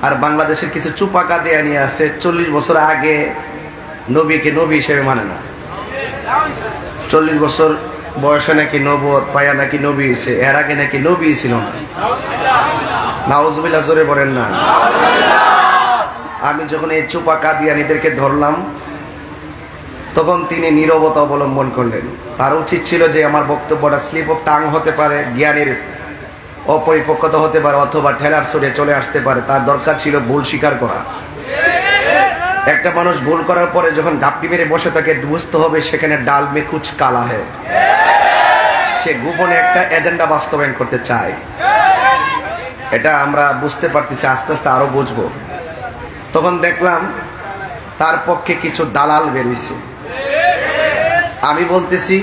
আর বাংলাদেশের কিছু চুপাকা দেয়া নিয়ে আছে 40 বছর আগে নবীকে নবী হিসেবে মানে না। 40 বছর বয়সে নাকি নবুয়ত পায়া নাকি নবী হয়েছে, এর আগে নাকি নবী ছিল না। নাউজুবিল্লাহ, জোরে বলেন না। আমি যখন এই চুপাকা দিয়ানিদেরকে ধরলাম তখন তিনি নীরবতা অবলম্বন করলেন। তার উচিত ছিল যে আমার বক্তব্যটা স্লিপ অফ টাং হতে পারে, জ্ঞানের অপরিপক্কতা হতে পারে, অথবা ঠেলার ছড়ে চলে আসতে পারে। তার দরকার ছিল ভুল স্বীকার করা। একটা মানুষ ভুল করার পরে যখন গাপটি মেরে বসে থাকে বুঝতে হবে সেখানে ডাল মে কুছ কালা है। সে গোপনে একটা এজেন্ডা বাস্তবায়ন করতে চায়। এটা আমরা বুঝতে পারতেছি, আস্তে আস্তে আরো বুঝবো। তখন দেখলাম তার পক্ষে কিছু দালাল বেরিয়েছে। আমি বলতেছি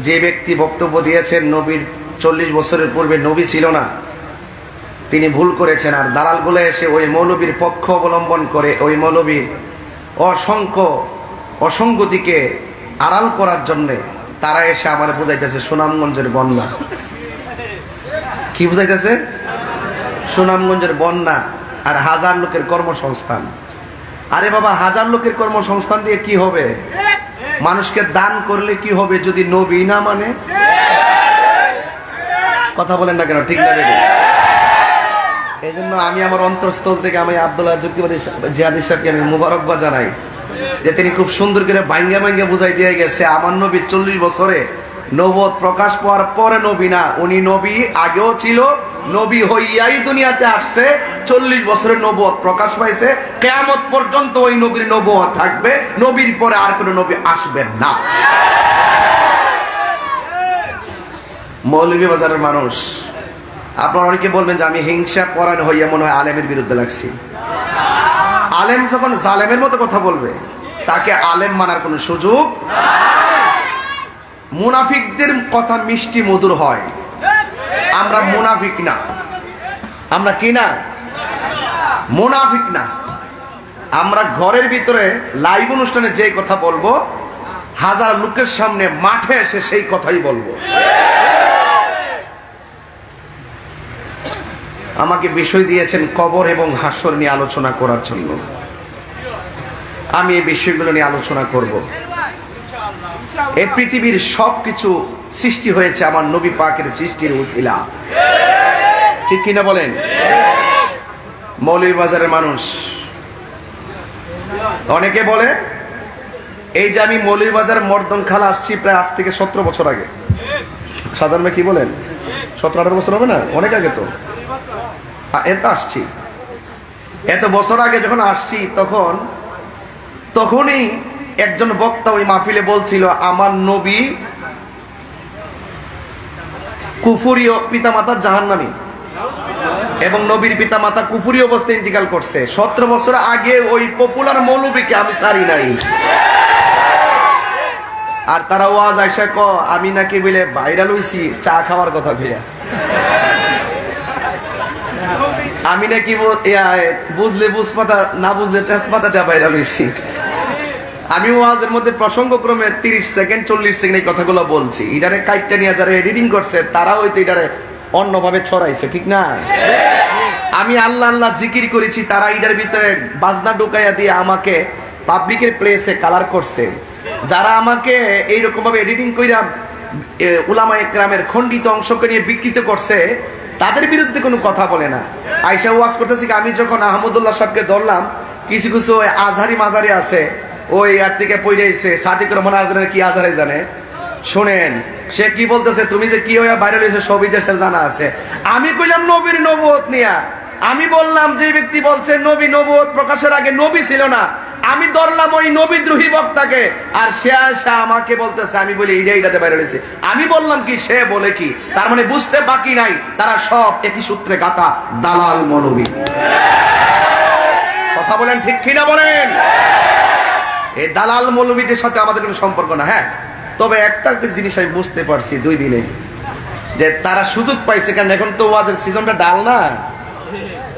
যে ব্যক্তি বক্তব্য দিয়েছেন নবীর 40 বছরের পূর্বে নবী ছিল না, তিনি ভুল করেছেন। আর দালালগুলো এসে ওই মৌলবীর পক্ষ অবলম্বন করে ওই মৌলবীর অসংখ্য অসঙ্গতিকে আড়াল করার জন্যে তারা এসে আমার বুঝাইতেছে সুনামগঞ্জের বন্যা। কি বুঝাইতেছে? সুনামগঞ্জের বন্যা আর 1000 লোকের কর্মসংস্থান। আরে বাবা, 1000 লোকের কর্মসংস্থান দিয়ে কি হবে? মানুষকে দান করলে কি হবে যদি নবী না মানে? কথা বলেন না কেন? ঠিক না? এই জন্য আমি আমার অন্তরস্থল থেকে আমি আব্দুল্লাহ যুক্তিবাদী জিহাদি সাহেবকে আমি মুবারকবাদ জানাই যে তিনি খুব সুন্দর করে ভাঙ্গা ভাঙ্গা বুঝাই দিয়ে গেছে আমার নবী 40 বছরে নবুয়ত প্রকাশ পাওয়ার পরে নবী না, উনি নবী আগেও ছিল, নবী হইয়াই দুনিয়াতে আসছে। 40 বছরে নবুয়ত প্রকাশ পাইছে, কিয়ামত পর্যন্ত ওই নবীর নবুয়ত থাকবে, নবীর পরে আর কোনো নবী আসবেন না। মৌলভীবাজারের মানুষ, আপনারা অনেকে বলবেন যে আমি হিংসা পরায়ণ হইয়া মনে হয় আলেমের বিরুদ্ধে লাগছি। আলেম যখন জালেমের মতো কথা বলবে তাকে আলেম মানার কোনো সুযোগ। মুনাফিকদের কথা মিষ্টি মধুর হয়, আমরা মুনাফিক না। আমরা কি না? মুনাফিক না। আমরা ঘরের ভিতরে লাইভ অনুষ্ঠানে যে কথা বলবো 1000 লোকের সামনে মাঠে এসে সেই কথাই বলবো। আমাকে বিষয় দিয়েছেন কবর এবং হাসর নিয়ে আলোচনা করার জন্য। আমি এই বিষয়গুলো নিয়ে আলোচনা করব। এই পৃথিবীর সবকিছু সৃষ্টি হয়েছে আমার নবী পাকের সৃষ্টির উসিলা। ঠিক কিনা বলেন? মৌলভীবাজারের মানুষ অনেকে বলে এই যে আমি মৌলভীবাজার মর্দন খালা আসছি প্রায় আজ থেকে 17 বছর আগে। সাধারণত কি বলেন? 17-18 বছর হবে না? অনেক আগে তো এটা আসছি। এত বছর আগে যখন আসছি তখনই একজন বক্তা ওই মাহফিলে বলছিল আমার নবী কুফুরী পিতামাতা জাহান্নামী এবং নবীর পিতামাতা কুফুরী অবস্থায় ইন্তিকাল করছে। 17 বছর আগে ওই পপুলার মৌলবীকে আমি সারি নাই। আর তারা ওয়াজ আইসা আমি নাকি বলে ভাইরাল হইছি চা খাওয়ার কথা ভেয়া, আমি নাকি বুঝলে বুঝপাতা না বুঝলে তেজপাতা দেওয়া ভাইরাল হইছি। আমি ওয়াজের মধ্যে প্রসঙ্গক্রমে 30 সেকেন্ড 40 সেকেন্ড এই কথাগুলো বলছি। এটারে কাইটটা নিয়ে যারা এডিটিং করছে তারা হয়তো এটারে অন্যভাবে ছড়াইছে। ঠিক না? আমি আল্লাহ আল্লাহ জিকির করেছি, তারা এটার ভিতরে বাজনা ঢুকাইয়া দিয়ে আমাকে পাবলিকের প্লেসে কালার করছে। যারা আমাকে এইরকম ভাবে এডিটিং কইরা উলামা ইকরামের খণ্ডিত অংশকে নিয়ে বিকৃত করছে তাদের বিরুদ্ধে কোনো কথা বলে না। আয়েশা ওয়াজ করতেছি, আমি যখন আহমদুল্লাহ সাহেবকে ধরলাম, কিছু কিছু আজহারি মাজারি আছে ওই আর থেকে পইরাইছে, সাদিক রহমান আজহারের কি আজহারে জানে। শোনেন সে কি বলতেছে, তুমি যে কি হইয়া বাইরে হয়েছে সবই দেশের জানা আছে। আমি কইলাম নবীর নবুয়ত নিয়া, আমি বললাম যে ব্যক্তি বলছে নবী নবুয়ত প্রকাশের আগে নবী ছিল না, আমি ধরলাম ওই নবীদ্রোহী বক্তাকে। আর সে আসা আমাকে বলতেছে, আমি বলি এইটাতে বাইরে হয়েছে। আমি বললাম কি, সে বলে কি। তার মানে বুঝতে বাকি নাই তারা সব একই সূত্রে গাথা দালাল মৌলবী। কথা বলেন ঠিক কিনা বলেন? এই দালাল মৌলবীদের সাথে আমাদের কোনো সম্পর্ক না। হ্যাঁ, তবে একটা জিনিস আমি বুঝতে পারছি 2 দিনে, যে তারা সুযোগ পাইছে। কারণ এখন তো ওয়াজের সিজনটা ডাল না।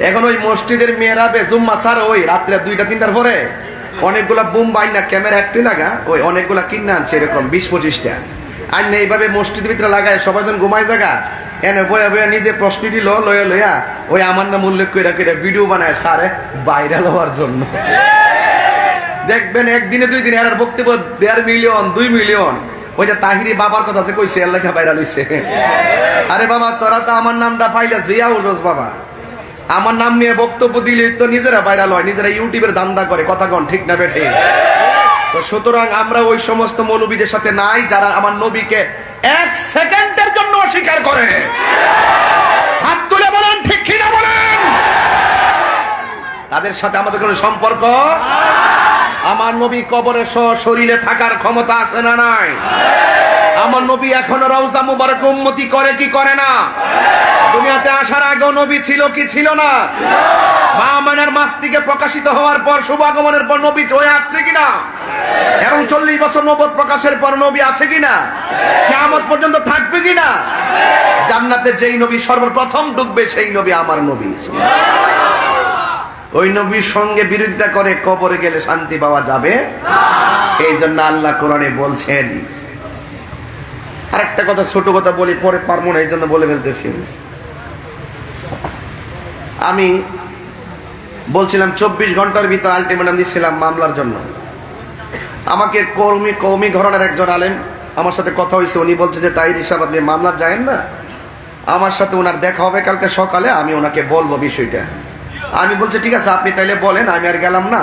এখন ওই মসজিদের মেয়েরাবে জুম্মা সার ওই রাত্রে 2টা-3টার পরে অনেকগুলা বুম বাইনা ক্যামেরা একটি লাগা ওই অনেকগুলা কিনে আনছে, এরকম 20-25টা আইন এইভাবে মসজিদের ভিতরে লাগায় সবাই যখন ঘুমায় জায়গা এনে বয়া বয়া নিজে প্রশ্নটি লয়া লয়া ওই আমার নাম উল্লেখ করে করে ভিডিও বানায় সারে ভাইরাল হওয়ার জন্য। দেখবেন একদিনে 2 দিনে আর বক্তব্য 1.5 মিলিয়ন 2 মিলিয়ন। ওই যে তাহিরি বাবার কথা আছে কইছে আল্লাহ ভাইরাল হইছে। আরে বাবা তোরা তো আমার নামটা পাইলে জিয়াউল রোজ বাবা, আমার নাম নিয়ে বক্তব্য দিলে তো নিজেরা ভাইরাল হয়, নিজেরা ইউটিউবের দান্দা করে, কথা কন ঠিক না বেঠে? তো সুতরাং আমরা ওই সমস্ত মৌলবীদের সাথে নাই যারা আমার নবীকে 1 সেকেন্ডের জন্য অস্বীকার করে। হাত তুলে বলেন ঠিক কি না বলেন? তাদের সাথে আমাদের কোনো সম্পর্ক। আমার নবী কবরে শরীরে থাকার ক্ষমতা আছে না নাই? আমার নবী এখনো রওজা মুবারক উম্মতি করে কি করে না? দুনিয়াতে আসার আগেও নবী ছিল কি ছিল না? মা আমেনার মাস থেকে প্রকাশিত হওয়ার পর শুভ আগমনের পর নবী হয়ে আসছে কিনা? এবং 40 বছর নবুয়ত প্রকাশের পর নবী আছে কিনা? কিয়ামত পর্যন্ত থাকবে কিনা? জান্নাতে যেই নবী সর্বপ্রথম ঢুকবে সেই নবী আমার নবী। ওই নবীর সঙ্গে বিরোধিতা করে কবরে গেলে শান্তি পাওয়া যাবে না। এই জন্য আল্লাহ কোরআনে বলছেন। আরেকটা কথা, ছোট কথা বলি, পরে পারবো না, এই জন্য বলে ফেলতেছি। আমি বলছিলাম 24 ঘন্টার ভিতর আলটিমেটাম দিচ্ছিলাম মামলার জন্য। আমাকে কওমি ঘরানার একজন আলেম আমার সাথে কথা হয়েছে, উনি বলছে যে তাহির সাহেব আপনি মামলা যায়েন না, আমার সাথে ওনার দেখা হবে কালকে সকালে, আমি ওনাকে বলবো বিষয়টা। আমি বলছি ঠিক আছে আপনি তাইলে বলেন, আমি আর গেলাম না।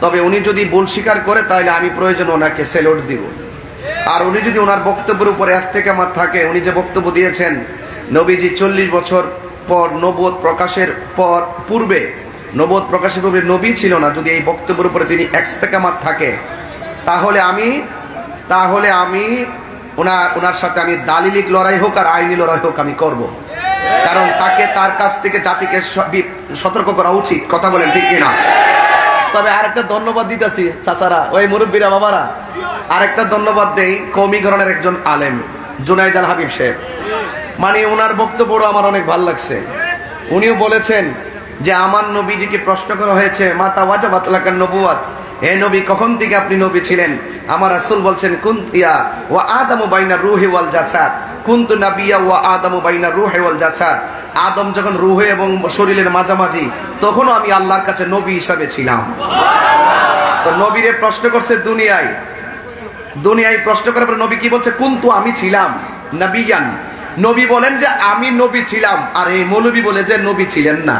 তবে উনি যদি ভুল স্বীকার করে তাহলে আমি প্রয়োজন ওনাকে সেলুট দিব। আর উনি যদি ওনার বক্তব্যের উপরে ইস্তেকামাত থাকে, উনি যে বক্তব্য দিয়েছেন নবীজি 40 বছর পর নবুয়ত প্রকাশের পূর্বে নবী ছিল না, যদি এই বক্তব্যের উপরে তিনি ইস্তেকামাত থাকে তাহলে আমি ওনার সাথে আমি দালিলিক লড়াই হোক আর আইনি লড়াই হোক আমি করব। কারণ তাকে তার কাছ থেকে জাতিকে সতর্ক করা উচিত। কথা বলেন ঠিক কিনা? তবে আরেকটা ধন্যবাদ দিতেছি চাচারা, ওই মুরব্বীরা বাবারা, আরেকটা ধন্যবাদ দেই কওমি ঘরানার একজন আলেম জুনাইদ আল হাবিব সাহেব। মানে ওনার বক্তব্যটা আমার অনেক ভালো লাগছে। উনিও বলেছেন যে আমার নবীজিকে প্রশ্ন করা হয়েছে মাতা ওয়াজাবাত লাকান নবুওয়াত, হে নবী কখন থেকে আপনি নবী ছিলেন? আমার রাসূল বলছেন কুনতিয়া ওয়া আদামু বাইনা রূহি ওয়াল জাসাদ, কুনতু নাবিয়্যা ওয়া আদামু বাইনা রূহি ওয়াল জাসাদ। আদম যখন রূহে এবং শরীরের মাঝামাঝি, তখনও আমি আল্লাহর কাছে নবী হিসাবে ছিলাম। তো নবীরে প্রশ্ন করছে দুনিয়ায় প্রশ্ন করার পর নবী কি বলছে? কুনতু আমি ছিলাম নাবিয়ান। নবী বলেন যে আমি নবী ছিলাম, আর এই মৌলবী বলে যে নবী ছিলেন না।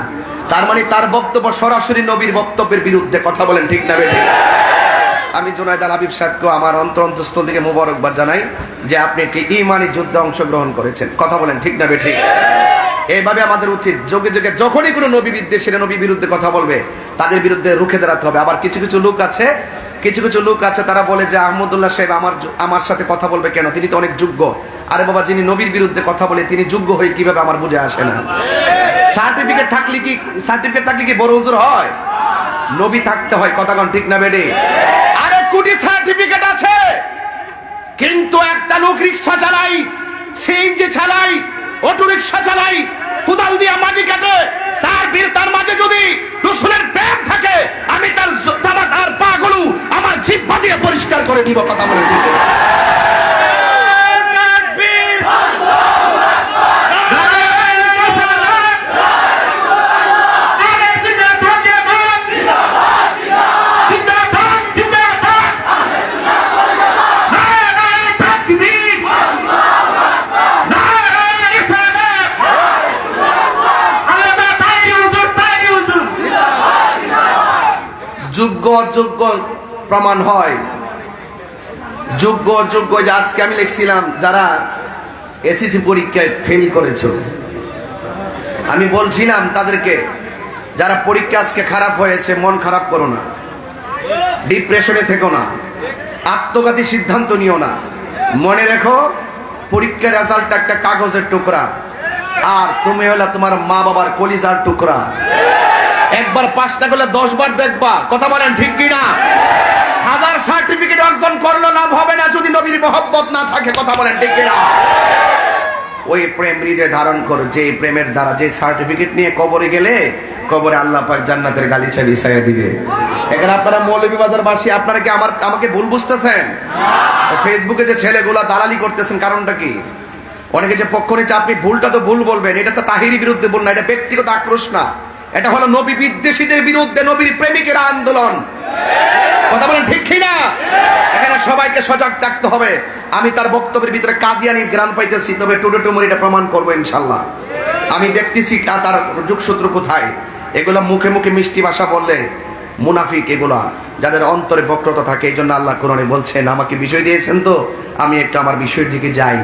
তার মানে তার বক্তব্য সরাসরি নবীর বক্তব্যের বিরুদ্ধে। কথা বলেন ঠিক না বেঠিক? আমি জুনাইদ আল হাবিব সাহেবকে আমার অন্তরস্থল থেকে মোবারকবাদ জানাই যে আপনি একটি ঈমানি যুদ্ধে অংশগ্রহণ করেছেন। কথা বলেন ঠিক না বেঠিক? এইভাবে আমাদের উচিত যুগে যুগে যখনই কোনো নবী বিদ্বেষীরা নবী বিরুদ্ধে কথা বলবে তাদের বিরুদ্ধে রুখে দাঁড়াতে হবে। আবার কিছু কিছু লোক আছে তারা বলে যে আহমদুল্লাহ সাহেব আমার সাথে কথা বলবে কেন, তিনি তো অনেক যোগ্য। আরে বাবা, যিনি নবীর বিরুদ্ধে কথা বলে তিনি যোগ্য হয়ে কিভাবে আমার বুঝে আসে না। সার্টিফিকেট থাকলে কি বড় হুজুর হয়? নবী থাকতে হয়। কথা কোন ঠিক না বেডি? আরে কোটি সার্টিফিকেট আছে, কিন্তু একটা লোক রিকশা চালাই, সিএনজি চালাই, অটো রিকশা চালাই, কোদাল দিয়ে মাটি কাটে, তার মাঝে যদি রাসূলের প্রেম থাকে আমি তার পাগুলো আমার জিহ্বা দিয়ে পরিষ্কার করে দিব। কথা বলে দিব। যোগ্য অযোগ্য প্রমাণ হয়। যোগ্য অযোগ্য, যে আজকে আমি লিখছিলাম যারা এসএসসি পরীক্ষায় ফেল করেছো, আমি বলছিলাম তাদেরকে যারা পরীক্ষা আজকে খারাপ হয়েছে মন খারাপ করো না, ডিপ্রেশনে থেকো না, আত্মঘাতী সিদ্ধান্ত নিও না। মনে রেখো পরীক্ষার রেজাল্ট একটা কাগজের টুকরা, আর তুমি হলো তোমার মা বাবার কলিজার টুকরা। একবার পাসটা করলে 10 বার দেখবা। কথা বলেন ঠিক কিনা? হাজার সার্টিফিকেট অর্জন করলো লাভ হবে না যদি নবীর মহব্বত না থাকে। কথা বলেন ঠিক কিনা? ওই প্রেম হৃদয়ে ধারণ করো, যে প্রেমের দ্বারা যে সার্টিফিকেট নিয়ে কবরে গেলে কবরে আল্লাহ পাক জান্নাতের গালিচা বিছাইয়া দিবে। এখানে আপনারা মৌলভীবাজারবাসী আপনারা কি আমাকে ভুল বুঝতেছেন? ফেসবুকে যে ছেলেগুলা দালালি করতেছেন কারণটা কি? অনেকে যে পক্ষ নিচ্ছে, আপনি ভুলটা তো ভুল বলবেন, এটা তো তাহিরি বিরুদ্ধে বল না, এটা ব্যক্তিগত আক্রোশ না, এটা হলো নবী বিদ্বেষীদের বিরুদ্ধে নবীর প্রেমিকের আন্দোলন। কথা বলেন ঠিক কিনা? এখানে সবাইকে সজাগ থাকতে হবে। আমি তার বক্তব্যের ভিতরে কাদিয়ানি গ্রাম পাইতেছি, তবে টুডে টুমোর এটা প্রমাণ করবো ইনশাল্লাহ। আমি দেখতেছি তার যোগসূত্র কোথায়। এগুলো মুখে মুখে মিষ্টি ভাষা বললে মুনাফিক, এগুলা যাদের অন্তরে বক্রতা থাকে। এই জন্য আল্লাহ কোরআনে বলছেন, আমাকে বিষয় দিয়েছেন তো আমি একটু আমার বিষয়ের দিকে যাই।